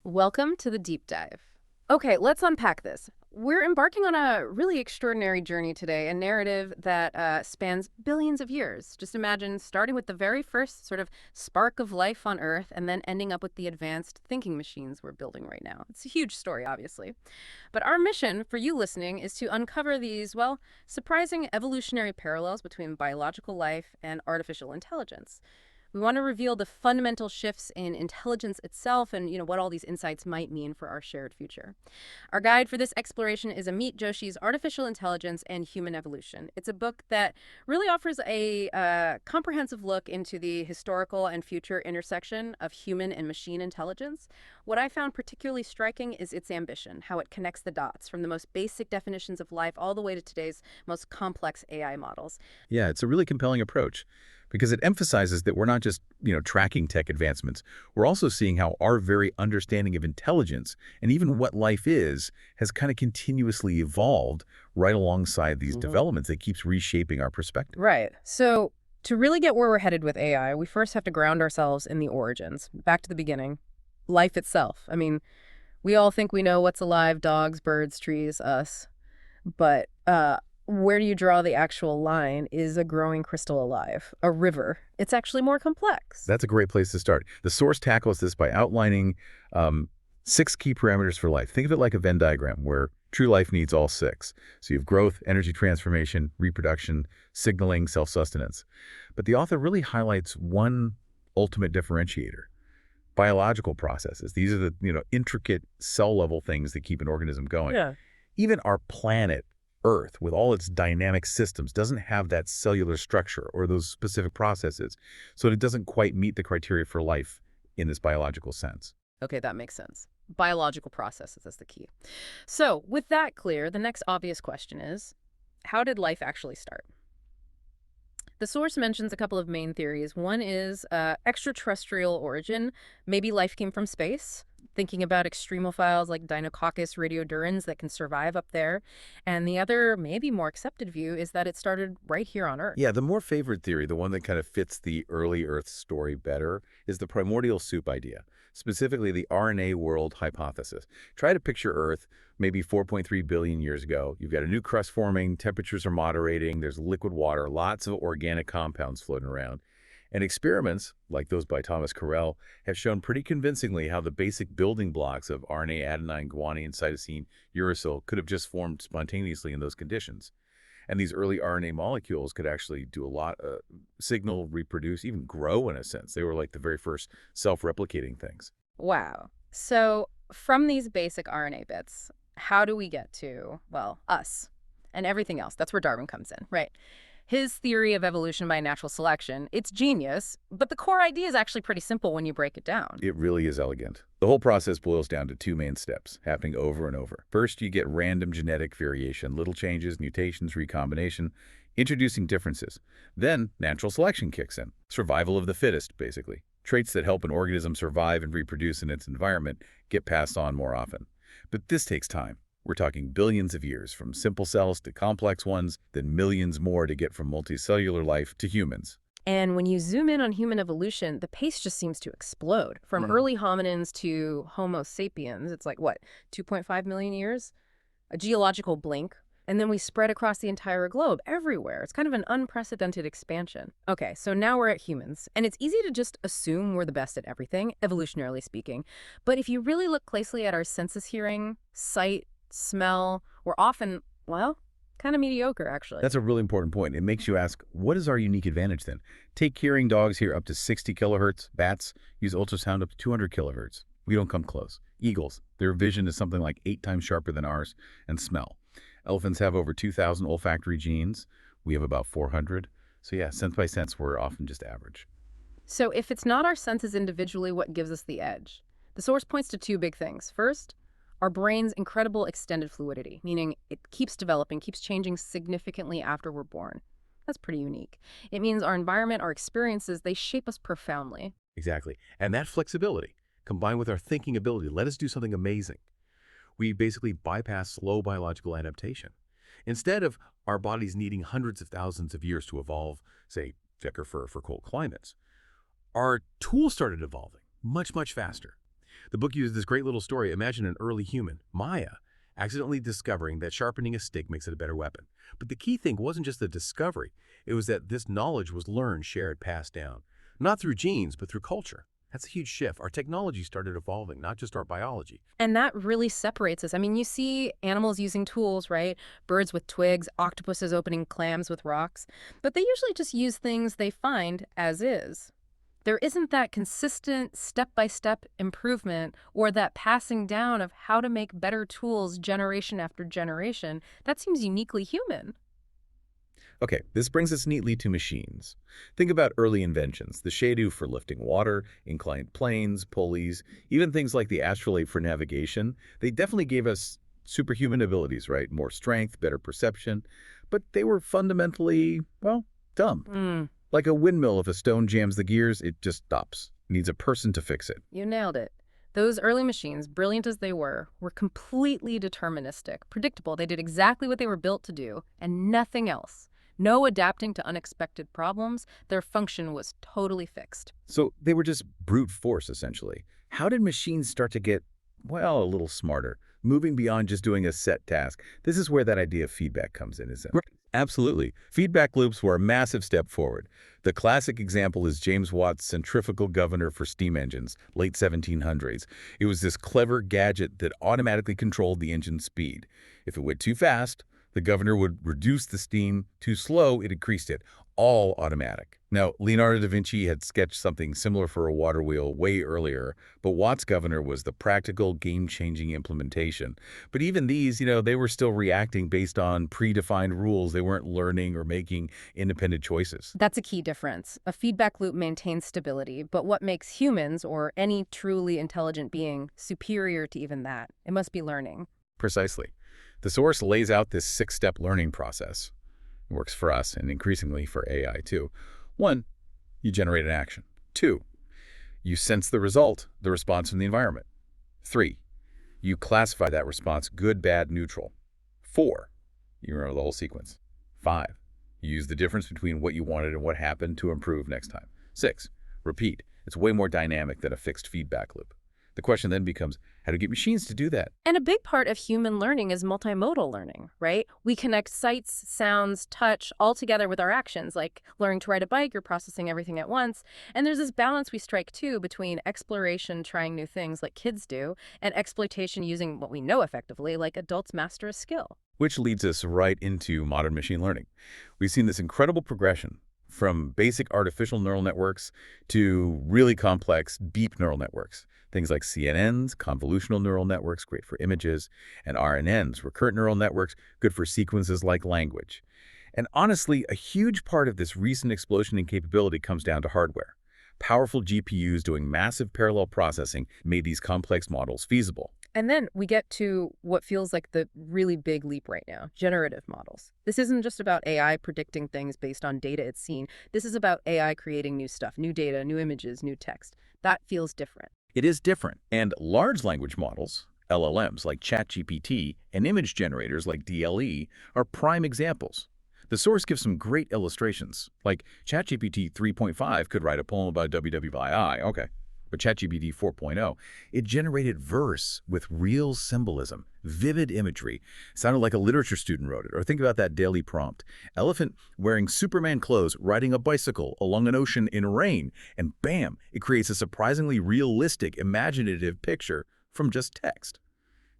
Welcome to the deep dive. Okay, let's unpack this. We're embarking on a really extraordinary journey today, a narrative that spans billions of years. Just imagine starting with the very first sort of spark of life on Earth and then ending up with the advanced thinking machines we're building right now. It's a huge story, obviously. But our mission for you listening is to uncover these, well, surprising evolutionary parallels between biological life and artificial intelligence. We want to reveal the fundamental shifts in intelligence itself and, what all these insights might mean for our shared future. Our guide for this exploration is Amit Joshi's Artificial Intelligence and Human Evolution. It's a book that really offers a comprehensive look into the historical and future intersection of human and machine intelligence. What I found particularly striking is its ambition, how it connects the dots from the most basic definitions of life all the way to today's most complex AI models. Yeah, it's a really compelling approach because it emphasizes that we're not just, tracking tech advancements. We're also seeing how our very understanding of intelligence and even what life is has kind of continuously evolved right alongside these developments that keeps reshaping our perspective. Right. So, to really get where we're headed with AI, we first have to ground ourselves in the origins, back to the beginning, life itself. I mean, we all think we know what's alive: dogs, birds, trees, us. But where do you draw the actual line? Is a growing crystal alive? A river? It's actually more complex. That's a great place to start. The source tackles this by outlining 6 key parameters for life. Think of it like a Venn diagram where true life needs all 6. So you have growth, energy transformation, reproduction, signaling, self-sustenance. But the author really highlights one ultimate differentiator: biological processes. These are the, intricate cell-level things that keep an organism going. Yeah. Even our planet, Earth, with all its dynamic systems, doesn't have that cellular structure or those specific processes. So it doesn't quite meet the criteria for life in this biological sense. Okay, that makes sense. Biological processes is the key. So, with that clear, the next obvious question is, how did life actually start? The source mentions a couple of main theories. One is extraterrestrial origin. Maybe life came from space, thinking about extremophiles like Dinococcus radiodurans that can survive up there. And the other, maybe more accepted view, is that it started right here on Earth. Yeah, the more favored theory, the one that kind of fits the early Earth story better, is the primordial soup idea, specifically the RNA world hypothesis. Try to picture Earth maybe 4.3 billion years ago. You've got a new crust forming, temperatures are moderating, there's liquid water, lots of organic compounds floating around. And experiments, like those by Thomas Carell, have shown pretty convincingly how the basic building blocks of RNA, adenine, guanine, cytosine, uracil could have just formed spontaneously in those conditions. And these early RNA molecules could actually do a lot, signal, reproduce, even grow in a sense. They were like the very first self-replicating things. Wow. So, from these basic RNA bits, how do we get to, well, us and everything else? That's where Darwin comes in, right? His theory of evolution by natural selection, it's genius, but the core idea is actually pretty simple when you break it down. It really is elegant. The whole process boils down to 2 main steps, happening over and over. First, you get random genetic variation, little changes, mutations, recombination, introducing differences. Then, natural selection kicks in. Survival of the fittest, basically. Traits that help an organism survive and reproduce in its environment get passed on more often. But this takes time. We're talking billions of years, from simple cells to complex ones, then millions more to get from multicellular life to humans. And when you zoom in on human evolution, the pace just seems to explode. From early hominins to Homo sapiens, it's like, what, 2.5 million years? A geological blink. And then we spread across the entire globe, everywhere. It's kind of an unprecedented expansion. Okay, so now we're at humans. And it's easy to just assume we're the best at everything, evolutionarily speaking. But if you really look closely at our senses hearing, sight, smell, we're often, well, kind of mediocre, actually. That's a really important point. It makes you ask, what is our unique advantage then? Take hearing. Dogs hear up to 60 kilohertz. Bats use ultrasound up to 200 kilohertz. We don't come close. Eagles, their vision is something like 8 times sharper than ours, and smell. Elephants have over 2,000 olfactory genes. We have about 400. So yeah, sense by sense, we're often just average. So if it's not our senses individually, what gives us the edge? The source points to 2 big things. First, our brain's incredible extended fluidity, meaning it keeps developing, keeps changing significantly after we're born. That's pretty unique. It means our environment, our experiences, they shape us profoundly. Exactly. And that flexibility, combined with our thinking ability, let us do something amazing. We basically bypass slow biological adaptation. Instead of our bodies needing hundreds of thousands of years to evolve, say, thicker fur for cold climates, our tools started evolving much, much faster. The book uses this great little story. Imagine an early human, Maya, accidentally discovering that sharpening a stick makes it a better weapon. But the key thing wasn't just the discovery. It was that this knowledge was learned, shared, passed down. Not through genes, but through culture. That's a huge shift. Our technology started evolving, not just our biology. And that really separates us. I mean, you see animals using tools, right? Birds with twigs, octopuses opening clams with rocks. But they usually just use things they find as is. There isn't that consistent step-by-step improvement or that passing down of how to make better tools generation after generation. That seems uniquely human. Okay, this brings us neatly to machines. Think about early inventions, the Shadu for lifting water, inclined planes, pulleys, even things like the astrolabe for navigation. They definitely gave us superhuman abilities, right? More strength, better perception, but they were fundamentally, well, dumb. Hmm, Like a windmill, if a stone jams the gears, it just stops. It needs a person to fix it. you nailed it. Those early machines, brilliant as they were completely deterministic, predictable. They did exactly what they were built to do and nothing else. No adapting to unexpected problems. Their function was totally fixed. So they were just brute force, essentially. How did machines start to get, well, a little smarter, moving beyond just doing a set task? This is where that idea of feedback comes in, isn't it? Right. Absolutely. Feedback loops were a massive step forward. The classic example is James Watt's centrifugal governor for steam engines, late 1700s. It was this clever gadget that automatically controlled the engine's speed. If it went too fast, the governor would reduce the steam. Too slow, it increased it. All automatic. Now, Leonardo da Vinci had sketched something similar for a water wheel way earlier, but Watt's governor was the practical, game-changing implementation. But even these, they were still reacting based on predefined rules. They weren't learning or making independent choices. That's a key difference. A feedback loop maintains stability, but what makes humans, or any truly intelligent being, superior to even that? It must be learning. Precisely. The source lays out this six-step learning process. It works for us and increasingly for AI too. 1, you generate an action. 2, you sense the result, the response from the environment. 3, you classify that response good, bad, neutral. 4, you remember the whole sequence. 5, you use the difference between what you wanted and what happened to improve next time. 6, repeat. It's way more dynamic than a fixed feedback loop. The question then becomes, how to get machines to do that? And a big part of human learning is multimodal learning, right? We connect sights, sounds, touch all together with our actions, like learning to ride a bike, you're processing everything at once. And there's this balance we strike too between exploration, trying new things like kids do, and exploitation using what we know effectively, like adults master a skill. Which leads us right into modern machine learning. We've seen this incredible progression from basic artificial neural networks to really complex deep neural networks. Things like CNNs, convolutional neural networks, great for images, and RNNs, recurrent neural networks, good for sequences like language. And honestly, a huge part of this recent explosion in capability comes down to hardware. Powerful GPUs doing massive parallel processing made these complex models feasible. And then we get to what feels like the really big leap right now, generative models. This isn't just about AI predicting things based on data it's seen. This is about AI creating new stuff, new data, new images, new text. That feels different. It is different, and large language models, LLMs like ChatGPT, and image generators like DLE are prime examples. The source gives some great illustrations, like ChatGPT 3.5 could write a poem about WWII, okay. But ChatGPT 4.0, it generated verse with real symbolism, vivid imagery. Sounded like a literature student wrote it. Or think about that daily prompt. Elephant wearing Superman clothes, riding a bicycle along an ocean in rain. And bam, it creates a surprisingly realistic, imaginative picture from just text.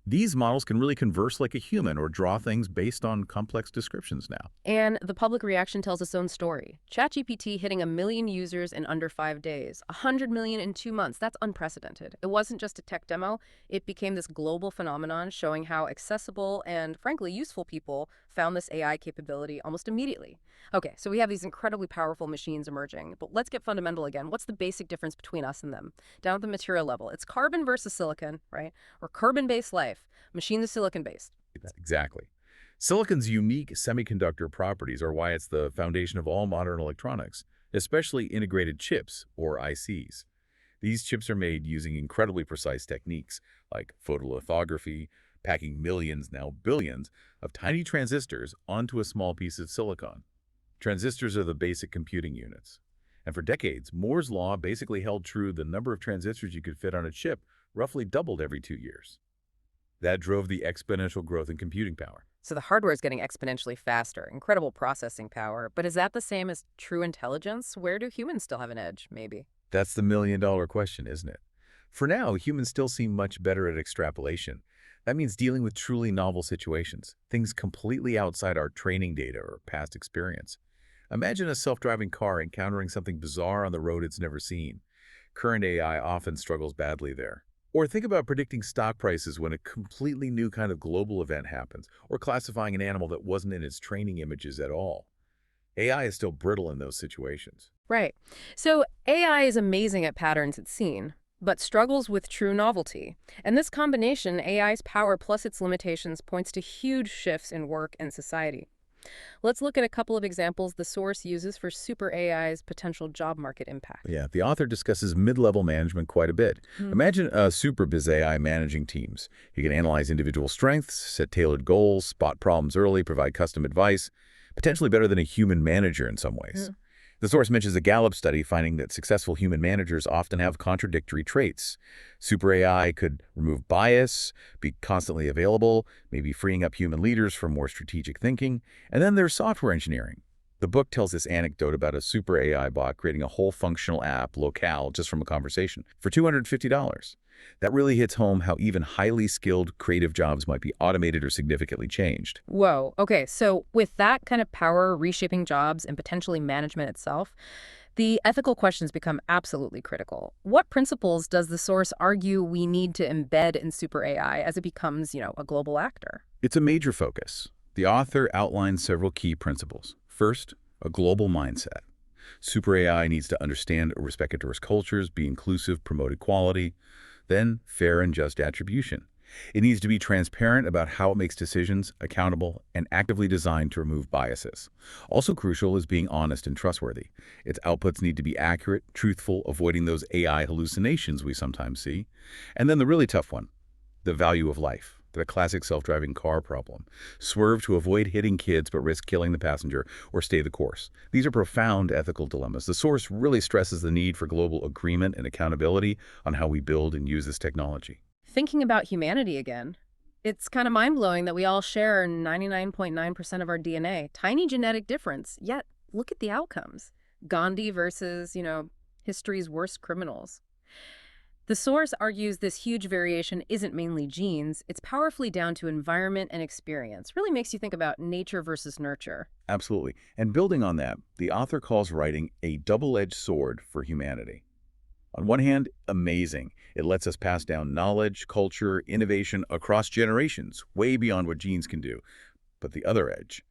These models can really converse like a human or draw things based on complex descriptions now. And the public reaction tells its own story. ChatGPT hitting 1 million users in under 5 days, 100 million in 2 months. That's unprecedented. It wasn't just a tech demo. It became this global phenomenon showing how accessible and, frankly, useful people found this AI capability almost immediately. Okay, so we have these incredibly powerful machines emerging, but let's get fundamental again. What's the basic difference between us and them? Down at the material level, it's carbon versus silicon, right? Or carbon-based life. Machines are silicon-based. Exactly. Silicon's unique semiconductor properties are why it's the foundation of all modern electronics, especially integrated chips, or ICs. These chips are made using incredibly precise techniques like photolithography, packing millions, now billions, of tiny transistors onto a small piece of silicon. Transistors are the basic computing units. And for decades, Moore's law basically held true. The number of transistors you could fit on a chip roughly doubled every 2 years. That drove the exponential growth in computing power. So the hardware is getting exponentially faster, incredible processing power. But is that the same as true intelligence? Where do humans still have an edge, maybe? That's the million-dollar question, isn't it? For now, humans still seem much better at extrapolation. That means dealing with truly novel situations, things completely outside our training data or past experience. Imagine a self-driving car encountering something bizarre on the road it's never seen. Current AI often struggles badly there. Or think about predicting stock prices when a completely new kind of global event happens, or classifying an animal that wasn't in its training images at all. AI is still brittle in those situations. Right. So AI is amazing at patterns it's seen, but struggles with true novelty. And this combination, AI's power plus its limitations, points to huge shifts in work and society. Let's look at a couple of examples the source uses for super AI's potential job market impact. Yeah, the author discusses mid-level management quite a bit. Imagine a super biz AI managing teams. He can analyze individual strengths, set tailored goals, spot problems early, provide custom advice, potentially better than a human manager in some ways. The source mentions a Gallup study finding that successful human managers often have contradictory traits. Super AI could remove bias, be constantly available, maybe freeing up human leaders for more strategic thinking. And then there's software engineering. The book tells this anecdote about a super AI bot creating a whole functional app locale just from a conversation for $250. That really hits home how even highly skilled creative jobs might be automated or significantly changed. Whoa. Okay, so with that kind of power reshaping jobs and potentially management itself, the ethical questions become absolutely critical. What principles does the source argue we need to embed in super AI as it becomes, a global actor? It's a major focus. The author outlines several key principles. First, a global mindset. Super AI needs to understand or respect diverse cultures, be inclusive, promote equality. Then, fair and just attribution. It needs to be transparent about how it makes decisions, accountable, and actively designed to remove biases. Also crucial is being honest and trustworthy. Its outputs need to be accurate, truthful, avoiding those AI hallucinations we sometimes see. And then the really tough one, the value of life. The classic self-driving car problem. Swerve to avoid hitting kids but risk killing the passenger, or stay the course. These are profound ethical dilemmas. The source really stresses the need for global agreement and accountability on how we build and use this technology. Thinking about humanity again, it's kind of mind-blowing that we all share 99.9% of our DNA. Tiny genetic difference, yet look at the outcomes. Gandhi versus, history's worst criminals. The source argues this huge variation isn't mainly genes, it's powerfully down to environment and experience. Really makes you think about nature versus nurture. Absolutely. And building on that, the author calls writing a double-edged sword for humanity. On one hand, amazing. It lets us pass down knowledge, culture, innovation across generations, way beyond what genes can do. But the other edge,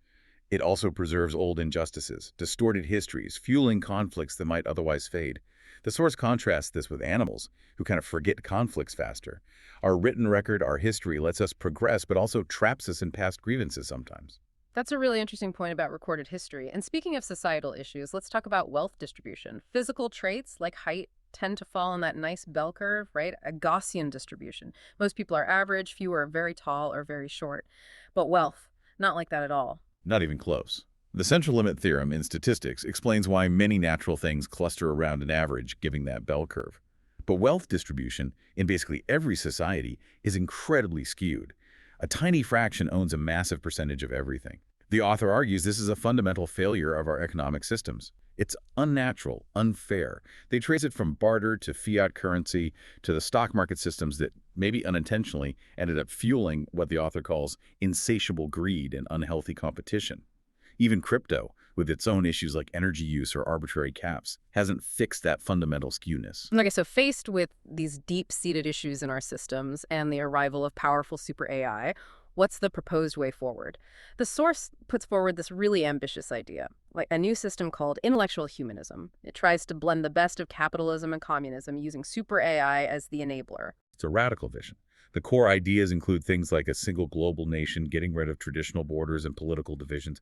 it also preserves old injustices, distorted histories, fueling conflicts that might otherwise fade. The source contrasts this with animals, who kind of forget conflicts faster. Our written record, our history, lets us progress, but also traps us in past grievances sometimes. That's a really interesting point about recorded history. And speaking of societal issues, let's talk about wealth distribution. Physical traits like height tend to fall on that nice bell curve, right? A Gaussian distribution. Most people are average, few are very tall or very short. But wealth, not like that at all. Not even close. The central limit theorem in statistics explains why many natural things cluster around an average, giving that bell curve. But wealth distribution, in basically every society, is incredibly skewed. A tiny fraction owns a massive percentage of everything. The author argues this is a fundamental failure of our economic systems. It's unnatural, unfair. They trace it from barter to fiat currency to the stock market systems that, maybe unintentionally, ended up fueling what the author calls insatiable greed and unhealthy competition. Even crypto, with its own issues like energy use or arbitrary caps, hasn't fixed that fundamental skewness. Okay, so faced with these deep-seated issues in our systems and the arrival of powerful super AI, what's the proposed way forward? The source puts forward this really ambitious idea, like a new system called intellectual humanism. It tries to blend the best of capitalism and communism using super AI as the enabler. It's a radical vision. The core ideas include things like a single global nation, getting rid of traditional borders and political divisions,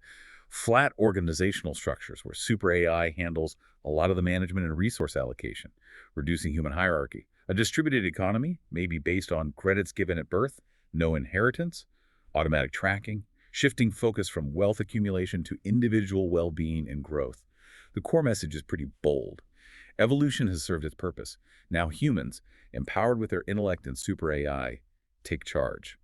flat organizational structures where super AI handles a lot of the management and resource allocation, reducing human hierarchy, a distributed economy, maybe based on credits given at birth, no inheritance, automatic tracking, shifting focus from wealth accumulation to individual well-being and growth. The core message is pretty bold. Evolution has served its purpose. Now humans, empowered with their intellect and super AI, take charge.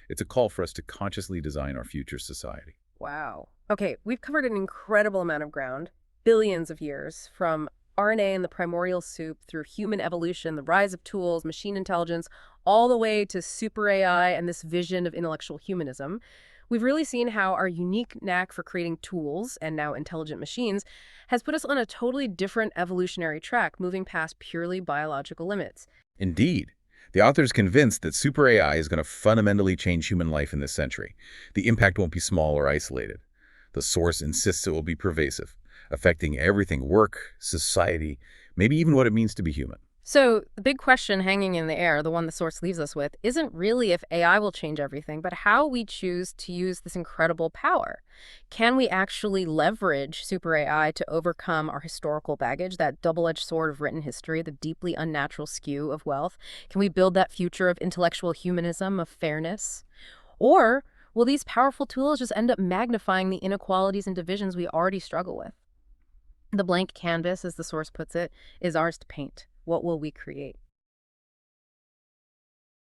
It's a call for us to consciously design our future society. Wow. Okay, we've covered an incredible amount of ground, billions of years, from RNA and the primordial soup through human evolution, the rise of tools, machine intelligence, all the way to super AI and this vision of intellectual humanism. We've really seen how our unique knack for creating tools and now intelligent machines has put us on a totally different evolutionary track, moving past purely biological limits. Indeed, the author is convinced that super AI is going to fundamentally change human life in this century. The impact won't be small or isolated. The source insists it will be pervasive, affecting everything: work, society, maybe even what it means to be human. So, the big question hanging in the air, the one the source leaves us with, isn't really if AI will change everything, but how we choose to use this incredible power. Can we actually leverage super AI to overcome our historical baggage, that double-edged sword of written history, the deeply unnatural skew of wealth? Can we build that future of intellectual humanism, of fairness? Or will these powerful tools just end up magnifying the inequalities and divisions we already struggle with? The blank canvas, as the source puts it, is ours to paint. What will we create?